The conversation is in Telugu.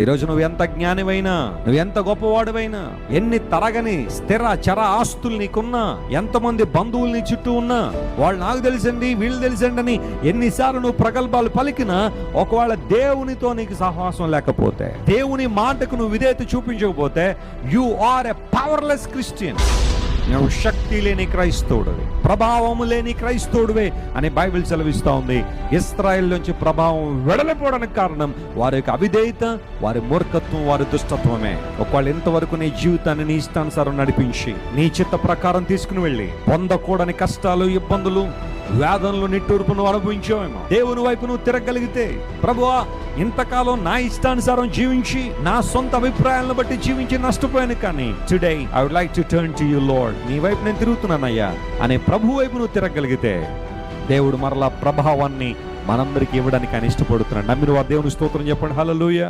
ఈరోజు నువ్వు ఎంత జ్ఞానివైనా, నువ్వు ఎంత గొప్పవాడివైనా, ఎన్ని తరగని స్థిర చర ఆస్తులు నీకున్నా, ఎంతమంది బంధువులు నీ చుట్టూ ఉన్నా, వాళ్ళు నాకు తెలుసండి వీళ్ళు తెలుసండి అని ఎన్నిసార్లు నువ్వు ప్రగల్భాలు పలికినా, ఒకవేళ దేవునితో నీకు సహవాసం లేకపోతే, దేవుని మాటకు నువ్వు విధేయత చూపించకపోతే, you are a powerless Christian. నువ్వు శక్తి లేని క్రైస్తవుడివి, ప్రభావము లేని క్రైస్తవుడివే అని బైబిల్ సెలవిస్తూ ఉంది. ఇశ్రాయేల్ నుంచి ప్రభావం వెడలిపోవడానికి కారణం వారి యొక్క అవిధేయత, వారి మూర్ఖత్వం, వారి దుష్టత్వమే. ఒకవేళ ఇంతవరకు నీ జీవితాన్ని నీ ఇష్టానుసారం నడిపించి, నీ చిత్త ప్రకారం తీసుకుని వెళ్ళి పొందకూడని కష్టాలు, ఇబ్బందులు, వేదనలు, నిట్టూర్పును అనుభవించావేమో, దేవుని వైపు నువ్వు తిరగలిగితే, ప్రభువా ఇంతకాలం నా ఇష్టానుసారం జీవించి, నా సొంత అభిప్రాయాలను బట్టి జీవించి నష్టపోయాను, కానీ today I would like to turn to you lord, నీ వైపు నేను తిరుగుతున్నానయ్యా అనే ప్రభు వైపు నువ్వు తిరగలిగితే, దేవుడు మరలా ప్రభావాన్ని మనందరికీ ఇవ్వడానికి ఆయన ఇష్టపడుతున్నాడు. నమ్మిన వారు దేవుని స్తోత్రం చెప్పండి. హల్లెలూయా.